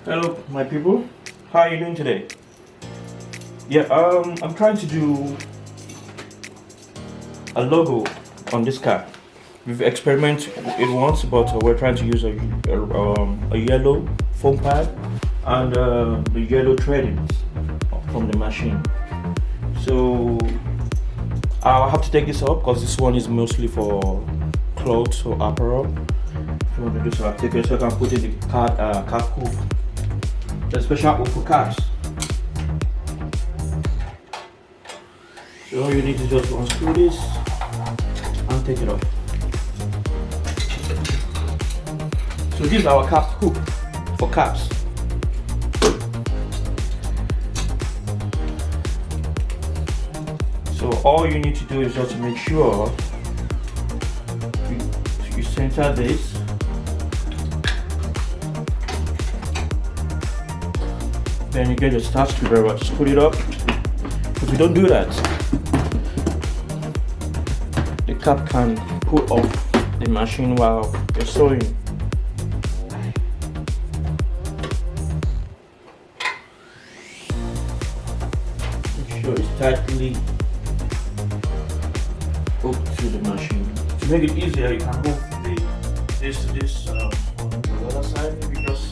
Hello, my people. How are you doing today? Yeah, I'm trying to do a logo on this car. We've experimented it once, but we're trying to use a yellow foam pad and the yellow threading from the machine. So I'll have to take this up because this one is mostly for clothes or apparel. If you want to do so, I'll take it so I can put in the card hook. The special hook for cards. So all you need to just unscrew this and take it off. So this is our cap hook for caps. So all you need to do is just to make sure you center this. Then you get your start screwdriver, just put it up. If you don't do that, the cap can pull off the machine while you're sewing. Make sure it's tightly hooked to the machine. To make it easier, you can move this to this on the other side. Maybe just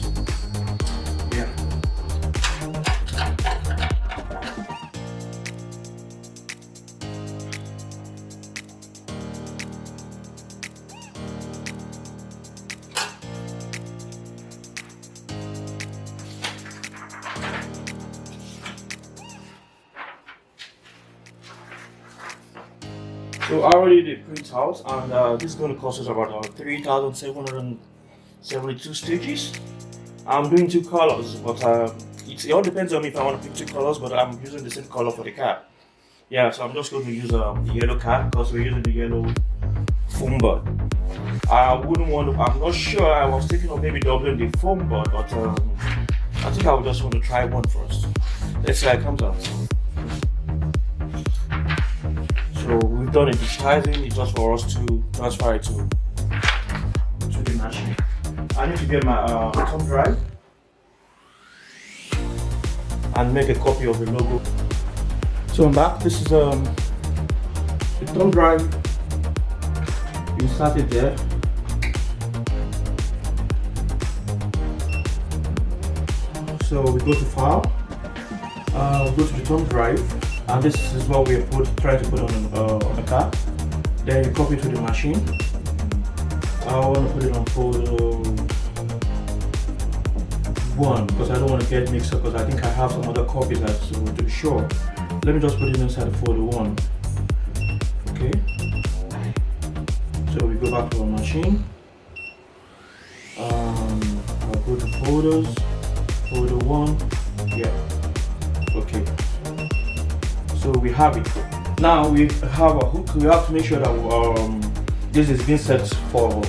So I already did print out, and this is going to cost us about 3,772 stitches. I'm doing two colors, but it all depends on me if I want to pick two colors, but I'm using the same color for the cap. Yeah, so I'm just going to use the yellow cap because we're using the yellow foam board. I wouldn't want to, I'm not sure, I was thinking of maybe doubling the foam board, but I think I would just want to try one first. Let's see how it comes out. So we've done a digitizing, it's just for us to transfer it to the machine. I need to get my thumb drive and make a copy of the logo. So I'm back. This is the thumb drive. Insert it there. So we go to file, go to the thumb drive. And this is what we're trying to put on the car. Then you copy to the machine. I want to put it on folder 1 because I don't want to get mixed up because I think I have some other copies to be sure. Let me just put it inside the folder 1. Okay. So we go back to our machine. I'll go to folders, folder 1. Yeah. Okay. So we have it. Now we have a hook. We have to make sure that this is being set for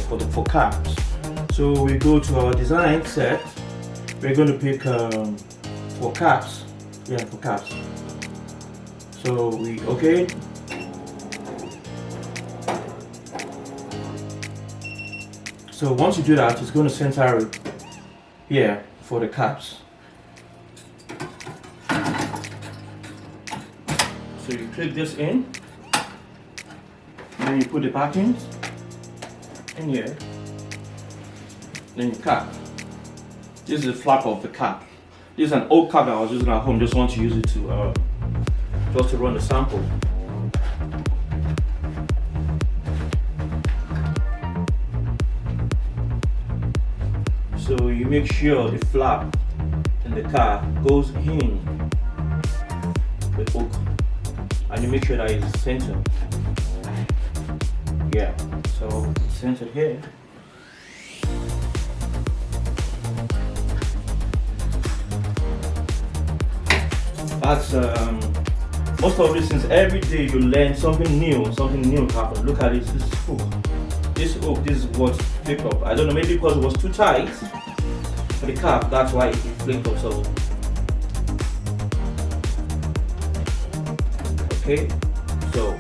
caps. So we go to our design set. We're going to pick for caps. Yeah, for caps. So okay. So once you do that, it's going to center it here for the caps. So you click this in, then you put the backings in here, then you cap. This is the flap of the cap. This is an old cap that I was using at home, just want to use it to just to run the sample. So you make sure the flap in the cap goes in the hook. And you make sure that it's centered. Yeah, so it's centered here. That's most of these things. Every day you learn something new happens. Look at this hook. This is what flipped up. I don't know, maybe because it was too tight for the cap, that's why it flipped up. So okay, so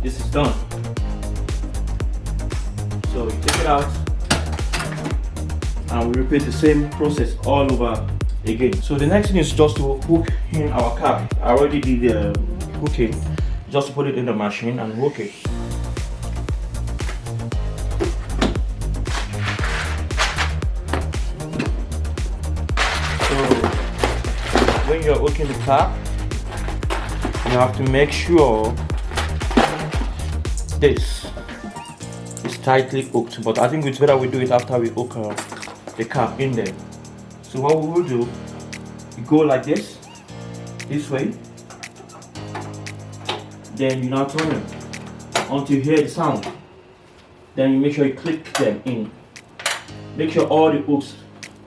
this is done. So you take it out, and we repeat the same process all over again. So the next thing is just to hook in our cap. I already did the hooking, just to put it in the machine and hook it. So when you're hooking the cap, you have to make sure this is tightly hooked, but I think it's better we do it after we hook the cap in there. So what we will do, you go like this way, then you now turn it until you hear the sound. Then you make sure you click them in. Make sure all the hooks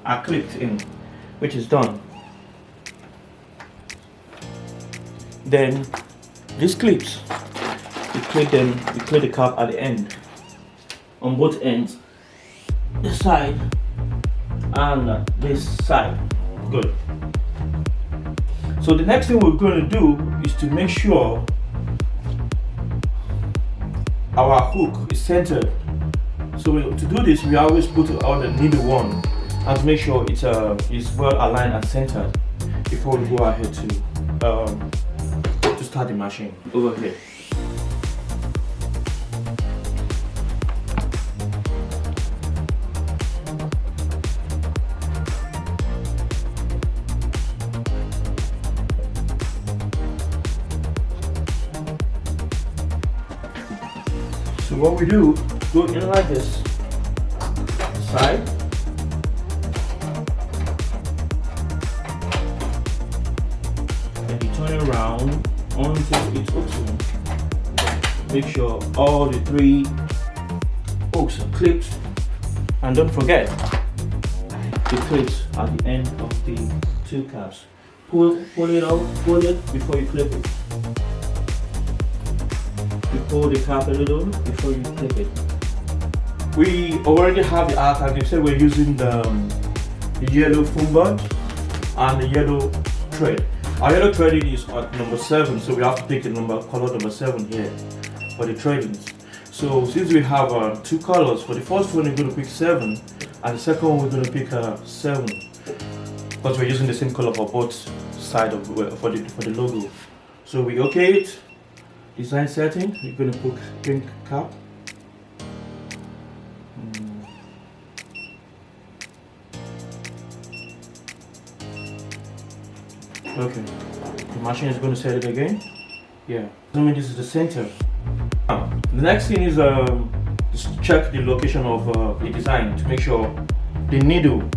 are clicked in, which is done. Then these clips, you click them, you click the cap at the end, on both ends, this side and this side. Good. So the next thing we're going to do is to make sure our hook is centered. So to do this, we always put on the needle one and to make sure it's well aligned and centered before we go ahead to start the machine over here. So what we do, go in like this, side, and you turn it around until it's hooks in. Make sure all the 3 hooks are clipped, and don't forget the clips at the end of the 2 caps. Pull it out, pull it before you clip it. You pull the cap a little before you clip it. We already have the art, as you said, we're using the yellow foam board and the yellow thread. Our yellow threading is at number 7, so we have to pick the color number 7 here for the threadings. So since we have 2 colors, for the first one we're going to pick 7, and the second one we're going to pick 7, because we're using the same color for both sides for the logo. So we okay it. Design setting, you're going to put pink cap. Okay, the machine is going to set it again. Yeah, assuming this is the center. Now, the next thing is just check the location of the design to make sure the needle.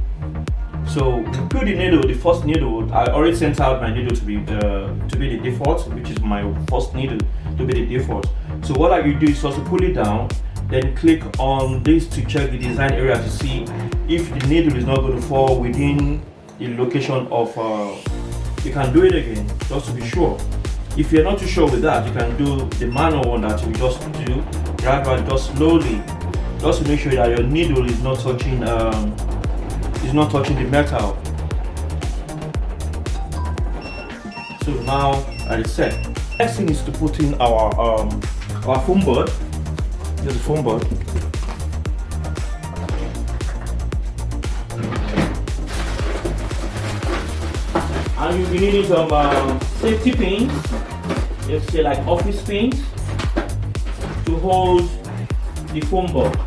So we put the needle, the first needle, I already sent out my needle to be the default, which is my first needle to be the default. So what you do is also pull it down, then click on this to check the design area to see if the needle is not going to fall within the location of, you can do it again just to be sure. If you're not too sure with that, you can do the manual one that you just do, gradually, just slowly, just to make sure that your needle is not touching the metal. So now that is set. Next thing is to put in our foam board. Here's the foam board. And you'll be needing some safety pins, let's say like office pins, to hold the foam board.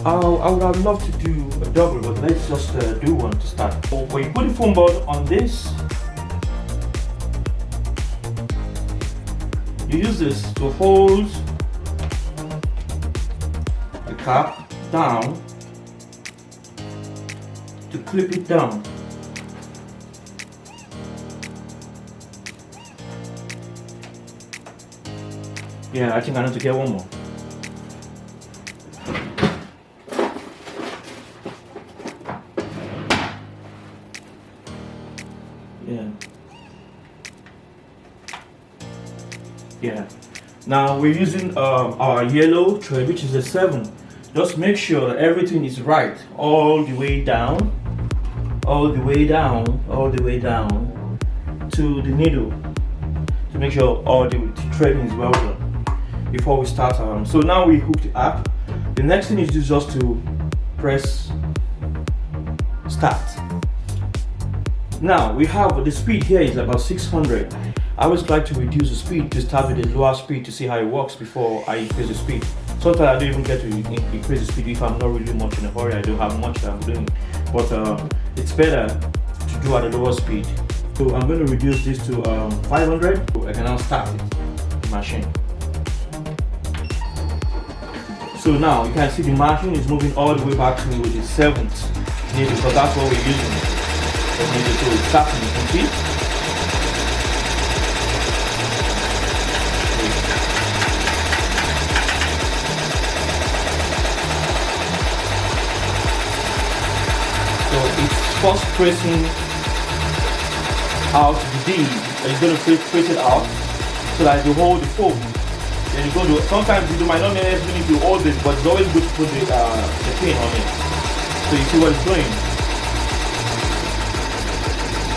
I would have loved to do a double, but let's just do one to start. So when you put the foam board on this, you use this to hold the cap down, to clip it down. Yeah, I think I need to get one more. Yeah. Now we're using our yellow thread, which is a 7. Just make sure that everything is right, all the way down, all the way down, all the way down to the needle, to make sure all the threading is well done. before we start. So now we hook the app. The next thing is just to press start. Now we have the speed here is about 600. I always like to reduce the speed to start with a lower speed to see how it works before I increase the speed. Sometimes I don't even get to increase the speed if I'm not really much in a hurry. I don't have much that I'm doing, but it's better to do at a lower speed. So I'm going to reduce this to 500. I can now start the machine. So now you can see the machine is moving all the way back to the 7th needle, because that's what we're using. So it's starting, you can see. So it's first pressing out the D, and you're going to press it out so that you hold the foam. Then you go to, sometimes you might not necessarily need to hold it, but it's always good to put the pin on it. So you see what it's doing.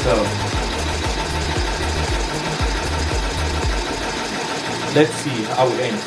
So let's see how it ends.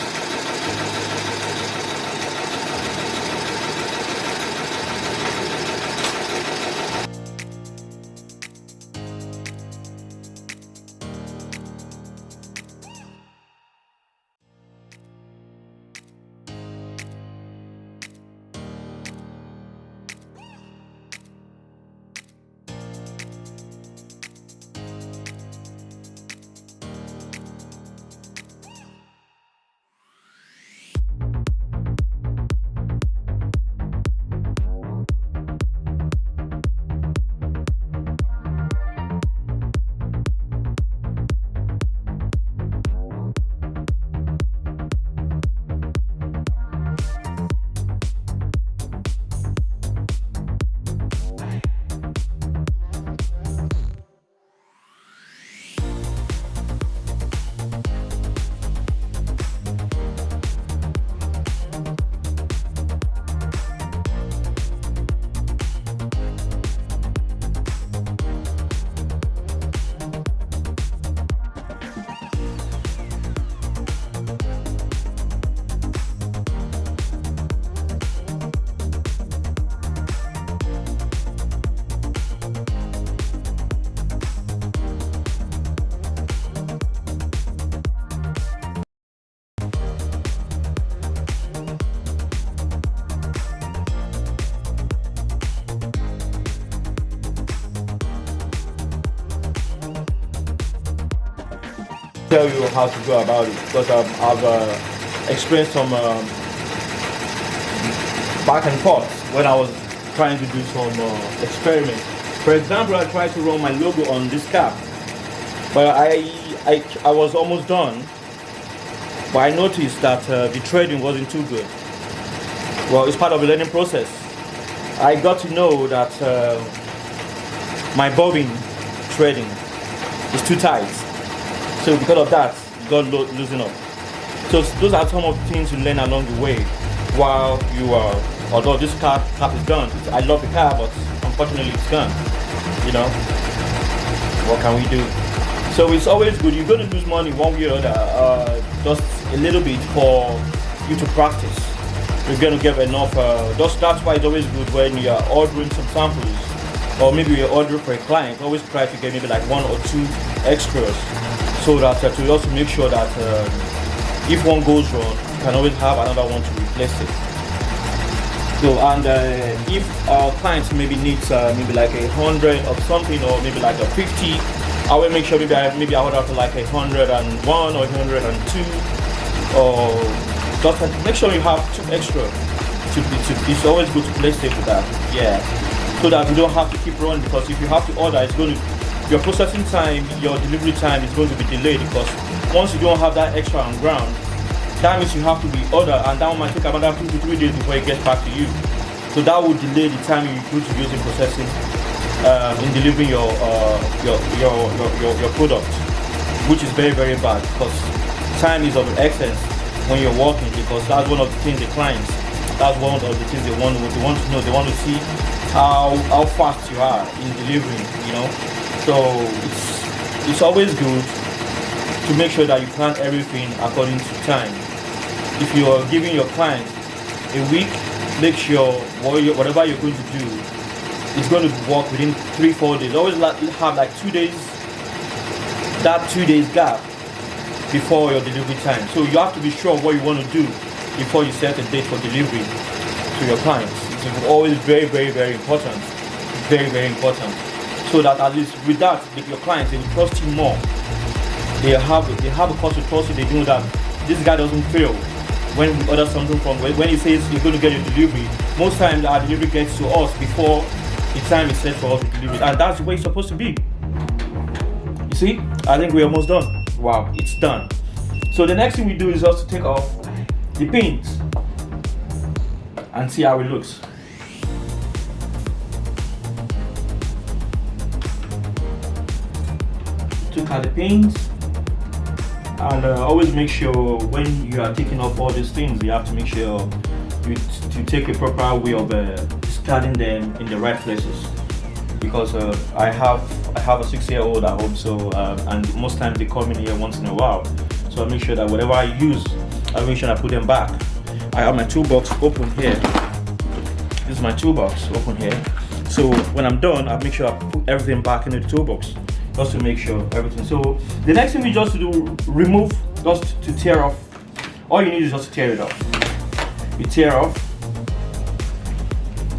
Tell you how to go about it, because I've experienced some back and forth when I was trying to do some experiments. For example, I tried to run my logo on this cap, but I was almost done, but I noticed that the threading wasn't too good. Well, it's part of the learning process. I got to know that my bobbin threading is too tight. So because of that, it got loosen up. So those are some of the things you learn along the way while you are, although this cap is done. I love the car, but unfortunately it's gone. You know, what can we do? So it's always good. You're going to lose money one way or other, just a little bit for you to practice. You're going to get enough. That's why it's always good when you're ordering some samples, or maybe you're ordering for a client. Always try to get maybe like 1 or 2 extras, so that to also make sure that if one goes wrong, you can always have another one to replace it. So, and if our clients maybe needs maybe like 100 of something, or maybe like a 50, I will make sure maybe I order for like 101 or 102, or just make sure you have 2 extra. It's always good to play safe with that. Yeah, so that you don't have to keep running, because if you have to order, it's going to, your processing time, your delivery time is going to be delayed, because once you don't have that extra on ground, that means you have to reorder, and that one might take another 2 to 3 days before it gets back to you. So that will delay the time you need to use in processing, in delivering your product, which is very, very bad, because time is of essence when you're working, because that's one of the things the clients, that's one of the things they want to know. They want to see how fast you are in delivering, you know. So it's always good to make sure that you plan everything according to time. if you are giving your client a week, make sure whatever you're going to do is going to work within 3-4 days. Always have like 2 days, that 2 days gap before your delivery time. So you have to be sure of what you want to do before you set a date for delivery to your clients. It's always very, very, very important. Very, very important. So that at least with that, your clients, they will trust you more. They have a cause to trust you. They know that this guy doesn't fail when we order something from. When he says you're going to get your delivery, most times our delivery gets to us before the time is set for us to deliver it, and that's the way it's supposed to be. You see, I think we're almost done. Wow, it's done. So the next thing we do is just to take off the pins and see how it looks. Took out the pins, and always make sure when you are taking off all these things, you have to make sure you take a proper way of discarding them in the right places. Because I have a 6-year-old at home, so and most times they come in here once in a while. So I make sure that whatever I use, I make sure I put them back. I have my toolbox open here. This is my toolbox open here. So when I'm done, I make sure I put everything back into the toolbox, just to make sure everything. So the next thing we just do, remove, just to tear off. All you need is just to tear it off. You tear off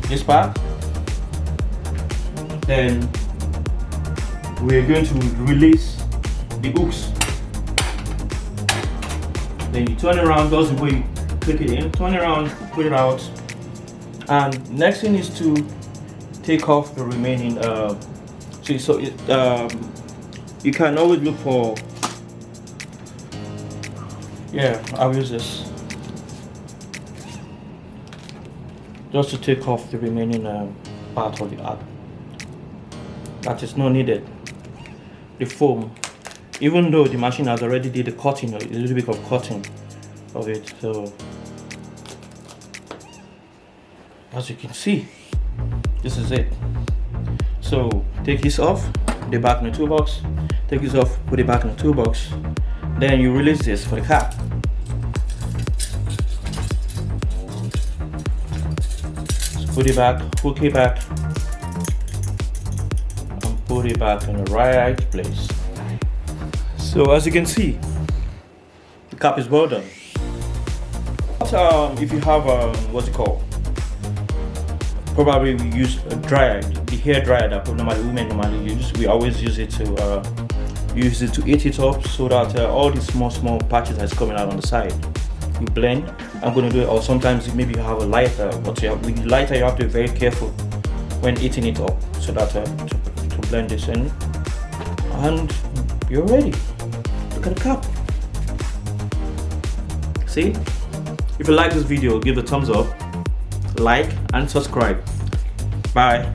this part. Then we're going to release the hooks. Then you turn around, that's the way you click it in. Turn around, put it out. And next thing is to take off the remaining. You can always look for. Yeah, I'll use this just to take off the remaining part of the art that is not needed. The foam, even though the machine has already did the cutting, a little bit of cutting of it. So as you can see, this is it. So take this off, put it back in the toolbox. Take this off, put it back in the toolbox. Then you release this for the cap. So put it back, hook it back, and put it back in the right place. So as you can see, the cap is well done. If you have what's it called? Probably we use a dryer, the hair dryer that normally women normally use. We always use it to heat it up so that all these small patches that's coming out on the side, you blend. I'm going to do it, or sometimes maybe you have a lighter, but with the lighter you have to be very careful when heating it up so that to blend this in, and you're ready. Look at the cap. See? If you like this video, give it a thumbs up, like and subscribe. Bye.